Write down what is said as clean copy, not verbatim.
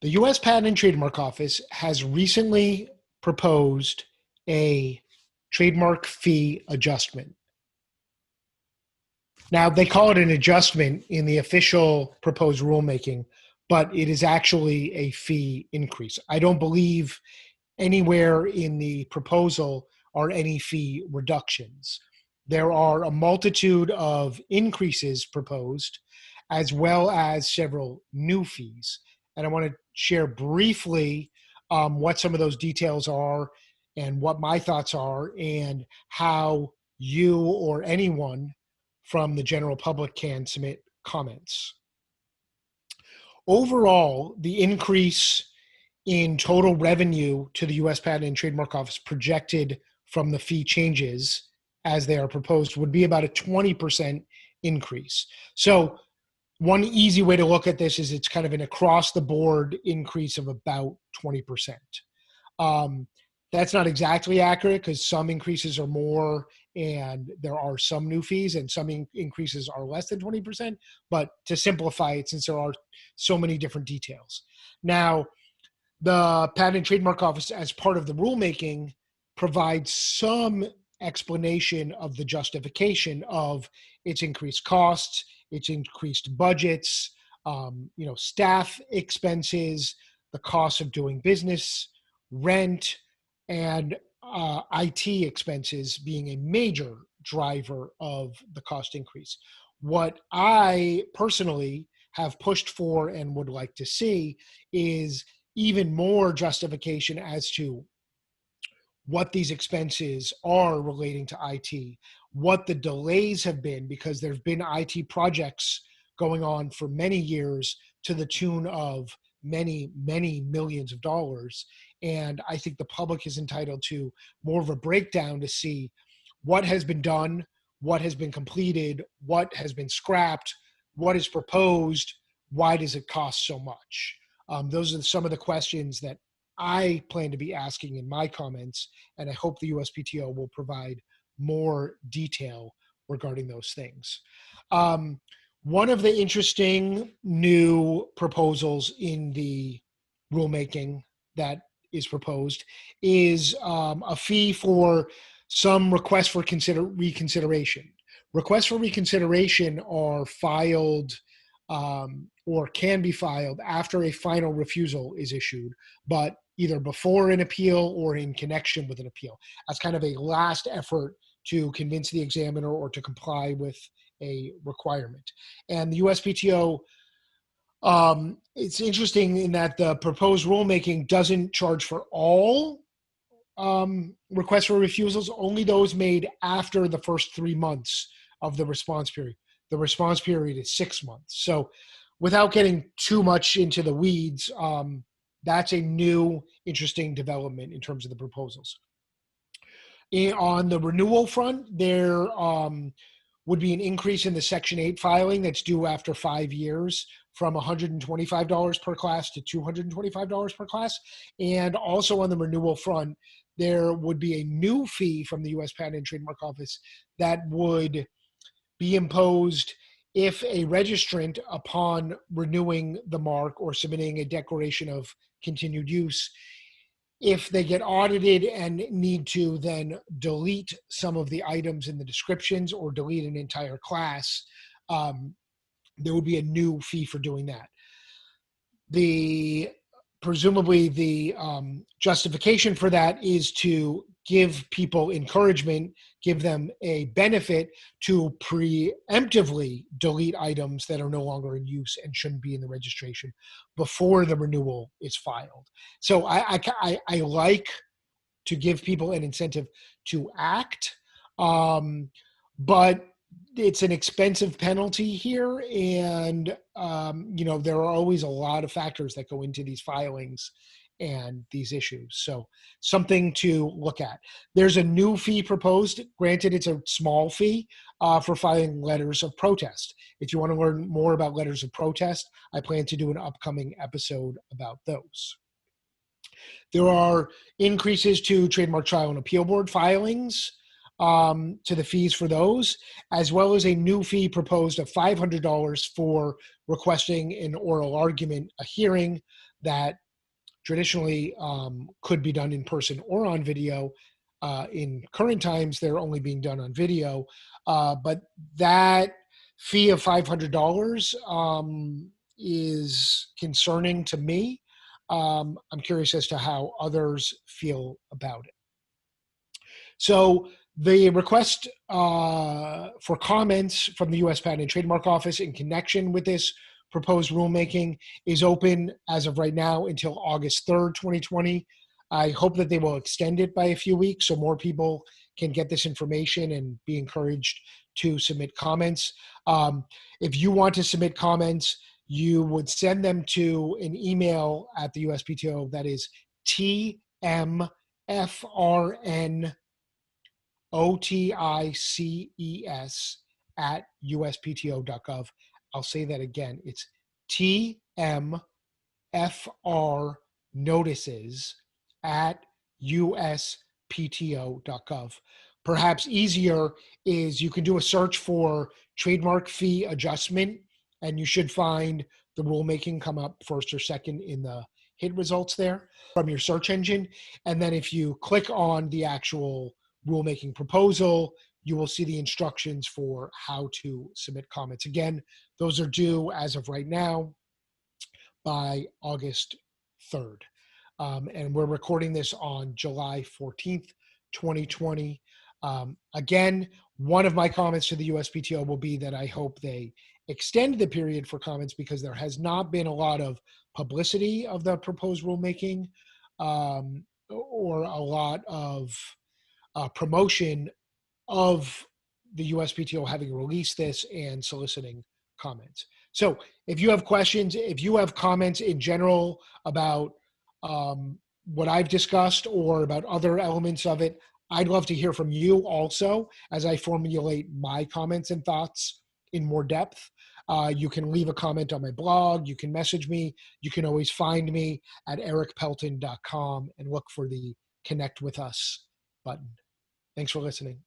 The U.S. Patent and Trademark Office has recently proposed a trademark fee adjustment. Now, they call it an adjustment in the official proposed rulemaking, but it is actually a fee increase. I don't believe anywhere in the proposal are any fee reductions. There are a multitude of increases proposed, as well as several new fees. And I want to share briefly what some of those details are and what my thoughts are and how you or anyone from the general public can submit comments. Overall, the increase in total revenue to the U.S. Patent and Trademark Office projected from the fee changes as they are proposed would be about a 20% increase. So one easy way to look at this is it's kind of an across-the-board increase of about 20%. That's not exactly accurate because some increases are more and there are some new fees and some increases are less than 20%. But to simplify it, since there are so many different details. Now, the Patent and Trademark Office, as part of the rulemaking, provides some explanation of the justification of its increased costs, its increased budgets, staff expenses, the cost of doing business, rent, and IT expenses being a major driver of the cost increase. What I personally have pushed for and would like to see is even more justification as to what these expenses are relating to IT, what the delays have been, because there's been IT projects going on for many years to the tune of many, many millions of dollars. And I think the public is entitled to more of a breakdown to see what has been done, what has been completed, what has been scrapped, what is proposed, why does it cost so much? Those are some of the questions that I plan to be asking in my comments, and I hope the USPTO will provide more detail regarding those things. One of the interesting new proposals in the rulemaking that is proposed is a fee for some requests for reconsideration. Requests for reconsideration are filed or can be filed after a final refusal is issued, but either before an appeal or in connection with an appeal, as kind of a last effort to convince the examiner or to comply with a requirement. And the USPTO, it's interesting in that the proposed rulemaking doesn't charge for all requests for refusals, only those made after the first 3 months of the response period. The response period is 6 months. So without getting too much into the weeds, that's a new, interesting development in terms of the proposals. On the renewal front, there would be an increase in the Section 8 filing that's due after 5 years from $125 per class to $225 per class. And also on the renewal front, there would be a new fee from the U.S. Patent and Trademark Office that would be imposed if a registrant, upon renewing the mark or submitting a declaration of continued use, if they get audited and need to then delete some of the items in the descriptions or delete an entire class, there would be a new fee for doing that. Presumably the justification for that is to give people encouragement, give them a benefit to preemptively delete items that are no longer in use and shouldn't be in the registration before the renewal is filed. So I like to give people an incentive to act, but it's an expensive penalty here, and there are always a lot of factors that go into these filings and these issues. So something to look at. There's a new fee proposed. Granted, it's a small fee for filing letters of protest. If you want to learn more about letters of protest, I plan to do an upcoming episode about those. There are increases to Trademark Trial and Appeal Board filings. to the fees for those, as well as a new fee proposed of $500 for requesting an oral argument, a hearing that traditionally could be done in person or on video. In current times, they're only being done on video. But that fee of $500 is concerning to me. I'm curious as to how others feel about it. So the request for comments from the U.S. Patent and Trademark Office in connection with this proposed rulemaking is open as of right now until August 3rd, 2020. I hope that they will extend it by a few weeks so more people can get this information and be encouraged to submit comments. If you want to submit comments, you would send them to an email at the USPTO that is tmfrnotices@uspto.gov. I'll say that again. It's tmfrnotices@uspto.gov. Perhaps easier is you can do a search for trademark fee adjustment, and you should find the rulemaking come up first or second in the hit results there from your search engine. And then if you click on the actual rulemaking proposal, you will see the instructions for how to submit comments. Again, those are due as of right now by August 3rd. And we're recording this on July 14th, 2020. Again, one of my comments to the USPTO will be that I hope they extend the period for comments because there has not been a lot of publicity of the proposed rulemaking or a lot of promotion of the USPTO having released this and soliciting comments. So if you have questions, if you have comments in general about what I've discussed or about other elements of it, I'd love to hear from you also as I formulate my comments and thoughts in more depth. You can leave a comment on my blog. You can message me. You can always find me at ericpelton.com and look for the Connect with Us button. Thanks for listening.